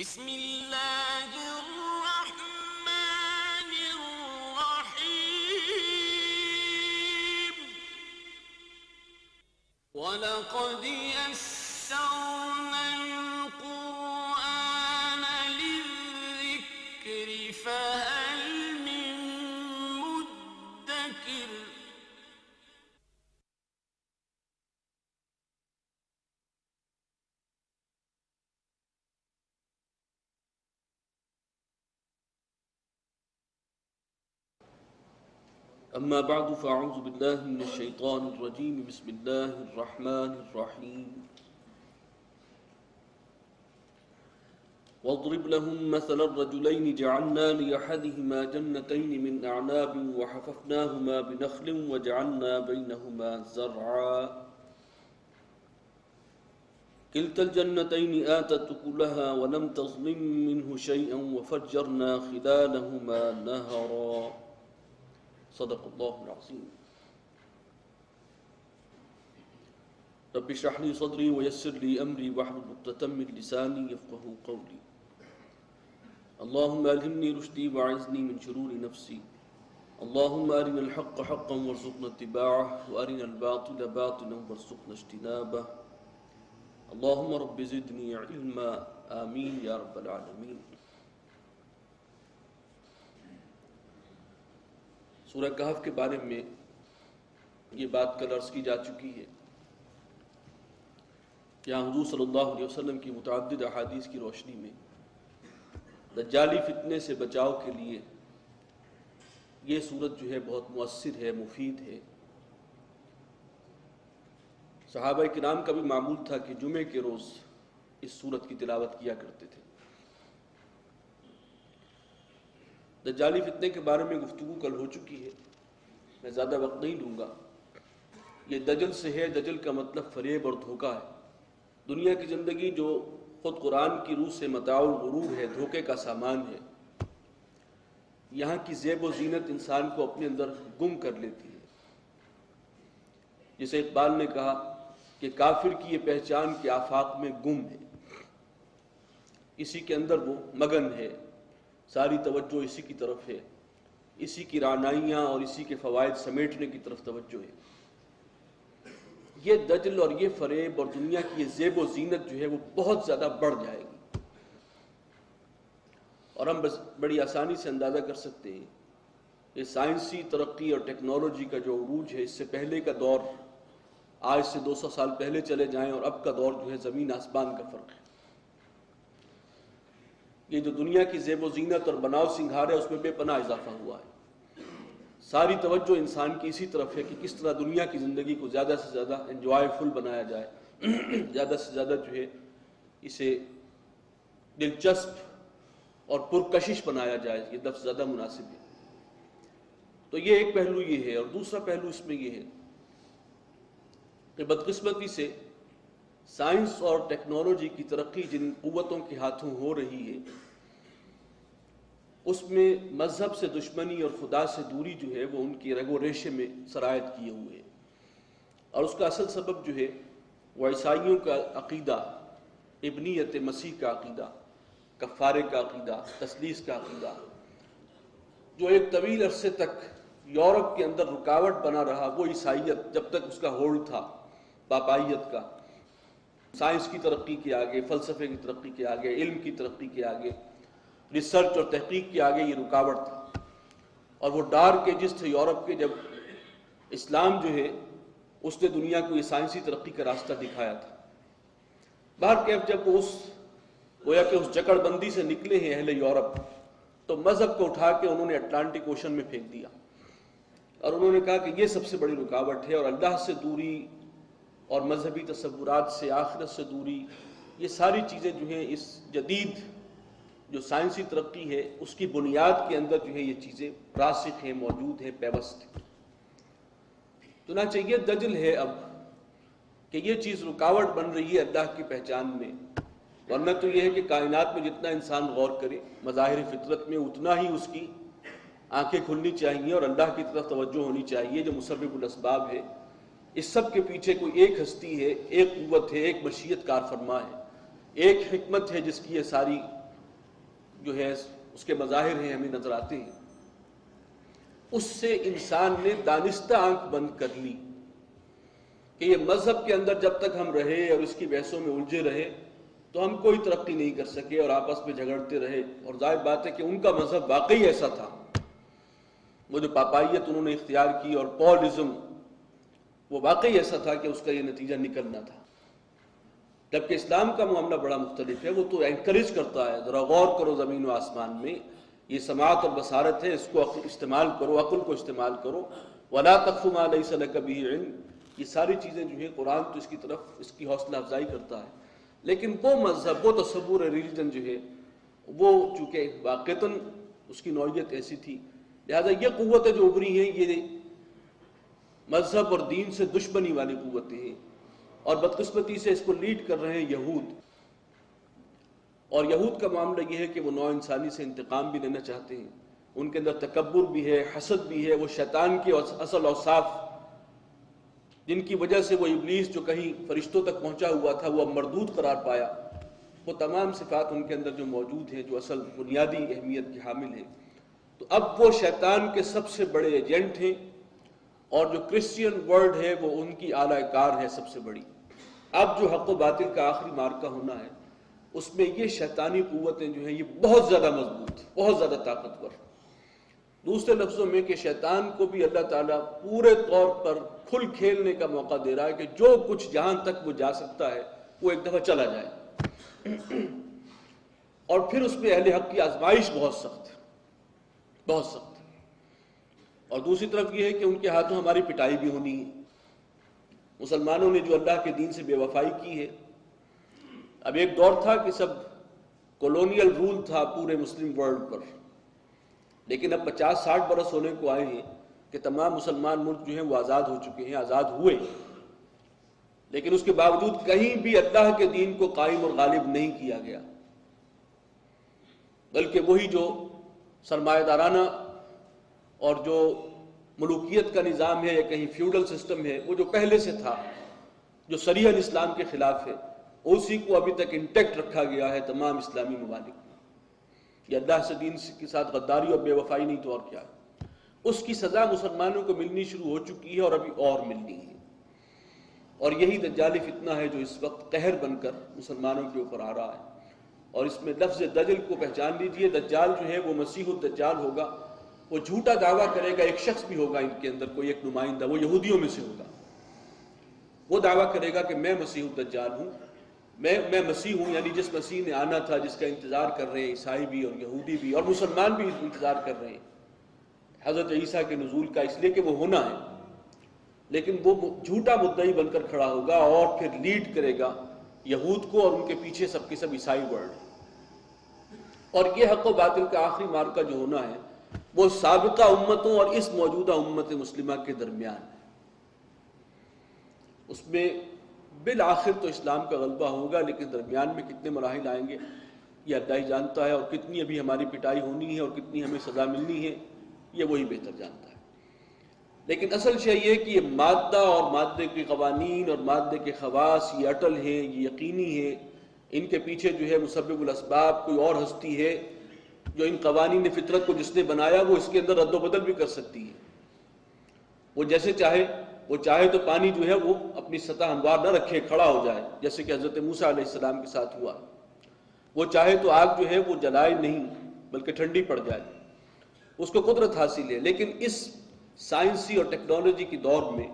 بسم اللہ الرحمن الرحیم وَلَقَدْ يَسَّرْنَا الْقُرْآنَ لِلذِّكْرِ فَهَلْ مِن مُدَّكِرٍ أما بعد فأعوذ بالله من الشيطان الرجيم بسم الله الرحمن الرحيم واضرب لهم مثل الرجلين جعلنا لأحدهما جنتين من أعناب وحففناهما بنخل وجعلنا بينهما زرعا كلتا الجنتين آتت أكلها ولم تظلم منه شيئا وفجرنا خلالهما نهرا صدق اللہ العظیم رب اشرح لي صدري ويسر لي امري واحلل عقدة من لساني يفقهوا قولي اللهم الهمني رشدي واعذني من شرور نفسي اللهم ارنا الحق حقا وارزقنا اتباعه وارنا الباطل باطلا وارزقنا اجتنابه اللهم رب زدني علما آمين يا رب العالمين۔ سورہ کہف کے بارے میں یہ بات کل عرض کی جا چکی ہے کہ حضور صلی اللہ علیہ وسلم کی متعدد احادیث کی روشنی میں دجالی فتنے سے بچاؤ کے لیے یہ سورت جو ہے بہت مؤثر ہے، مفید ہے۔ صحابہ کرام کا بھی معمول تھا کہ جمعے کے روز اس سورت کی تلاوت کیا کرتے تھے۔ دجالی فتنے کے بارے میں گفتگو کل ہو چکی ہے، میں زیادہ وقت نہیں لوں گا۔ یہ دجل سے ہے، دجل کا مطلب فریب اور دھوکہ ہے۔ دنیا کی زندگی جو خود قرآن کی روح سے متاع الغرور ہے، دھوکے کا سامان ہے، یہاں کی زیب و زینت انسان کو اپنے اندر گم کر لیتی ہے۔ جسے اقبال نے کہا کہ کافر کی یہ پہچان کے آفاق میں گم ہے، اسی کے اندر وہ مگن ہے، ساری توجہ اسی کی طرف ہے، اسی کی رعنائیاں اور اسی کے فوائد سمیٹنے کی طرف توجہ ہے۔ یہ دجل اور یہ فریب اور دنیا کی یہ زیب و زینت جو ہے وہ بہت زیادہ بڑھ جائے گی، اور ہم بس بڑی آسانی سے اندازہ کر سکتے ہیں کہ سائنسی ترقی اور ٹیکنالوجی کا جو عروج ہے، اس سے پہلے کا دور، آج سے 200 سال پہلے چلے جائیں اور اب کا دور جو ہے زمین آسمان کا فرق ہے۔ یہ جو دنیا کی زیب و زینت اور بناؤ سنگھار ہے، اس میں بے پناہ اضافہ ہوا ہے۔ ساری توجہ انسان کی اسی طرف ہے کہ کس طرح دنیا کی زندگی کو زیادہ سے زیادہ انجوائے فل بنایا جائے، زیادہ سے زیادہ جو ہے اسے دلچسپ اور پرکشش بنایا جائے، یہ لفظ زیادہ مناسب ہے۔ تو یہ ایک پہلو یہ ہے، اور دوسرا پہلو اس میں یہ ہے کہ بدقسمتی سے سائنس اور ٹیکنالوجی کی ترقی جن قوتوں کے ہاتھوں ہو رہی ہے، اس میں مذہب سے دشمنی اور خدا سے دوری جو ہے وہ ان کی رگ و ریشے میں سرایت کیے ہوئے ہے، اور اس کا اصل سبب جو ہے وہ عیسائیوں کا عقیدہ، ابنیت مسیح کا عقیدہ، کفارے کا عقیدہ، تثلیث کا عقیدہ، جو ایک طویل عرصے تک یورپ کے اندر رکاوٹ بنا رہا، وہ عیسائیت جب تک اس کا ہولڈ تھا پاپائیت کا، سائنس کی ترقی کے آگے، فلسفے کی ترقی کے آگے، علم کی ترقی کے آگے، ریسرچ اور تحقیق کے آگے یہ رکاوٹ تھا۔ اور وہ ڈارک ایجز تھے یورپ کے، جب اسلام جو ہے اس نے دنیا کو یہ سائنسی ترقی کا راستہ دکھایا تھا۔ بہرکیف جب وہ گویا کہ اس جکڑ بندی سے نکلے ہیں اہل یورپ، تو مذہب کو اٹھا کے انہوں نے اٹلانٹک اوشن میں پھینک دیا، اور انہوں نے کہا کہ یہ سب سے بڑی رکاوٹ ہے، اور اللہ سے دوری اور مذہبی تصورات سے، آخرت سے دوری، یہ ساری چیزیں جو ہیں اس جدید جو سائنسی ترقی ہے اس کی بنیاد کے اندر جو ہے یہ چیزیں راسخ ہیں، موجود ہیں، پیوست ہیں۔ چنانچہ یہ دجل ہے اب کہ یہ چیز رکاوٹ بن رہی ہے اللہ کی پہچان میں، ورنہ تو یہ ہے کہ کائنات میں جتنا انسان غور کرے مظاہر فطرت میں، اتنا ہی اس کی آنکھیں کھلنی چاہیے اور اللہ کی طرف توجہ ہونی چاہیے جو مسبب الاسباب ہے۔ اس سب کے پیچھے کوئی ایک ہستی ہے، ایک قوت ہے، ایک مشیت کار فرما ہے، ایک حکمت ہے جس کی یہ ساری جو ہے اس کے مظاہر ہیں ہمیں نظر آتے ہیں، اس سے انسان نے دانستہ آنکھ بند کر لی کہ یہ مذہب کے اندر جب تک ہم رہے اور اس کی بحثوں میں الجھے رہے تو ہم کوئی ترقی نہیں کر سکے اور آپس میں جھگڑتے رہے. اور ظاہر بات ہے کہ ان کا مذہب واقعی ایسا تھا، وہ جو پاپائیت انہوں نے اختیار کی اور پولزم، وہ واقعی ایسا تھا کہ اس کا یہ نتیجہ نکلنا تھا. جبکہ اسلام کا معاملہ بڑا مختلف ہے، وہ تو انکریج کرتا ہے ذرا غور کرو زمین و آسمان میں، یہ سماعت اور بصارت ہے، اس کو استعمال کرو، عقل کو استعمال کرو. وَلَا تَقْفُ مَا لَيْسَ لَكَ بِهِ عِلْمٌ، یہ ساری چیزیں جو ہیں قرآن تو اس کی طرف اس کی حوصلہ افزائی کرتا ہے. لیکن وہ مذہب، وہ تصور ریلیجن جو ہے وہ چونکہ واقعتاً اس کی نوعیت ایسی تھی، لہذا یہ قوتیں جو ابھری ہیں یہ مذہب اور دین سے دشمنی والی قوتیں ہیں، اور بدقسمتی سے اس کو لیڈ کر رہے ہیں یہود. اور یہود کا معاملہ یہ ہے کہ وہ نوع انسانی سے انتقام بھی لینا چاہتے ہیں، ان کے اندر تکبر بھی ہے، حسد بھی ہے، وہ شیطان کے اصل اوصاف جن کی وجہ سے وہ ابلیس جو کہیں فرشتوں تک پہنچا ہوا تھا وہ اب مردود قرار پایا، وہ تمام صفات ان کے اندر جو موجود ہیں جو اصل بنیادی اہمیت کے حامل ہیں. تو اب وہ شیطان کے سب سے بڑے ایجنٹ ہیں، اور جو کرسچین ورلڈ ہے وہ ان کی اعلی کار ہے سب سے بڑی. اب جو حق و باطل کا آخری مارکہ ہونا ہے اس میں یہ شیطانی قوتیں جو ہیں یہ بہت زیادہ مضبوط، بہت زیادہ طاقتور. دوسرے لفظوں میں کہ شیطان کو بھی اللہ تعالیٰ پورے طور پر کھل کھیلنے کا موقع دے رہا ہے کہ جو کچھ جہاں تک وہ جا سکتا ہے وہ ایک دفعہ چلا جائے. اور پھر اس میں اہل حق کی آزمائش بہت سخت ہے، بہت سخت. اور دوسری طرف یہ ہے کہ ان کے ہاتھوں ہماری پٹائی بھی ہونی ہے. مسلمانوں نے جو اللہ کے دین سے بے وفائی کی ہے، اب ایک دور تھا کہ سب کولونیل رول تھا پورے مسلم ورلڈ پر، لیکن اب 50-60 برس ہونے کو آئے ہیں کہ تمام مسلمان ملک جو ہیں وہ آزاد ہو چکے ہیں، آزاد ہوئے، لیکن اس کے باوجود کہیں بھی اللہ کے دین کو قائم اور غالب نہیں کیا گیا، بلکہ وہی جو سرمایہ دارانہ اور جو ملوکیت کا نظام ہے یا کہیں فیوڈل سسٹم ہے وہ جو پہلے سے تھا، جو صریحاً اسلام کے خلاف ہے، اسی کو ابھی تک انٹیکٹ رکھا گیا ہے تمام اسلامی ممالک میں. یہ اللہ سے دین کے ساتھ غداری اور بے وفائی نہیں تو اور کیا ہے. اس کی سزا مسلمانوں کو ملنی شروع ہو چکی ہے اور ابھی اور ملنی ہے. اور یہی دجالی فتنہ ہے جو اس وقت قہر بن کر مسلمانوں کے اوپر آ رہا ہے. اور اس میں لفظ دجل کو پہچان لیجئے، دجال جو ہے وہ مسیح الدجال ہوگا. وہ جھوٹا دعویٰ کرے گا، ایک شخص بھی ہوگا ان کے اندر کوئی ایک نمائندہ، وہ یہودیوں میں سے ہوگا. وہ دعویٰ کرے گا کہ میں مسیح الدجال ہوں، میں مسیح ہوں، یعنی جس مسیح نے آنا تھا، جس کا انتظار کر رہے ہیں عیسائی بھی اور یہودی بھی اور مسلمان بھی انتظار کر رہے ہیں حضرت عیسیٰ کے نزول کا، اس لیے کہ وہ ہونا ہے. لیکن وہ جھوٹا مدعی بن کر کھڑا ہوگا اور پھر لیڈ کرے گا یہود کو اور ان کے پیچھے سب کے سب عیسائی ورلڈ. اور یہ حق و باطل کا آخری مارکہ جو ہونا ہے وہ سابقہ امتوں اور اس موجودہ امت مسلمہ کے درمیان ہے. اس میں بالآخر تو اسلام کا غلبہ ہوگا، لیکن درمیان میں کتنے مراحل آئیں گے یہ اللہ ہی جانتا ہے، اور کتنی ابھی ہماری پٹائی ہونی ہے اور کتنی ہمیں سزا ملنی ہے یہ وہی بہتر جانتا ہے. لیکن اصل شے یہ کہ یہ مادہ اور مادے کے قوانین اور مادے کے خواص یہ اٹل ہیں، یہ یقینی ہے. ان کے پیچھے جو ہے مسبب الاسباب کوئی اور ہستی ہے جو ان قوانین فطرت کو جس نے بنایا وہ اس کے اندر رد و بدل بھی کر سکتی ہے. وہ جیسے چاہے تو پانی جو ہے وہ اپنی سطح ہموار نہ رکھے، کھڑا ہو جائے، جیسے کہ حضرت موسیٰ علیہ السلام کے ساتھ ہوا. وہ چاہے تو آگ جو ہے وہ جلائے نہیں بلکہ ٹھنڈی پڑ جائے، اس کو قدرت حاصل ہے. لیکن اس سائنسی اور ٹیکنالوجی کی دور میں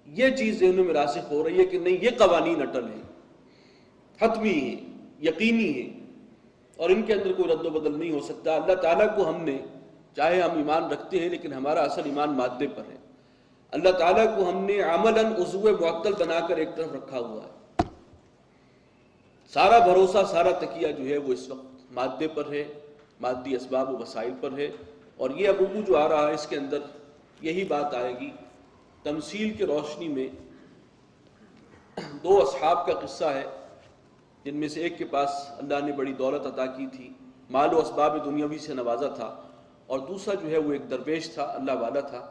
یہ چیز ذہنوں میں راسخ ہو رہی ہے کہ نہیں، یہ قوانین اٹل ہیں، حتمی ہیں، یقینی ہیں، اور ان کے اندر کوئی رد و بدل نہیں ہو سکتا. اللہ تعالیٰ کو ہم نے، چاہے ہم ایمان رکھتے ہیں لیکن ہمارا اصل ایمان مادے پر ہے، اللہ تعالیٰ کو ہم نے عملاً عضو معطل بنا کر ایک طرف رکھا ہوا ہے. سارا بھروسہ، سارا تکیہ جو ہے وہ اس وقت مادے پر ہے، مادی اسباب و وسائل پر ہے. اور یہ ابو جو آ رہا ہے اس کے اندر یہی بات آئے گی. تمثیل کی روشنی میں دو اصحاب کا قصہ ہے جن میں سے ایک کے پاس اللہ نے بڑی دولت عطا کی تھی، مال و اسباب دنیاوی سے نوازا تھا، اور دوسرا جو ہے وہ ایک درویش تھا، اللہ والا تھا.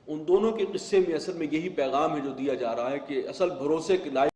ان دونوں کے قصے میں اصل میں یہی پیغام ہے جو دیا جا رہا ہے کہ اصل بھروسے کے لائق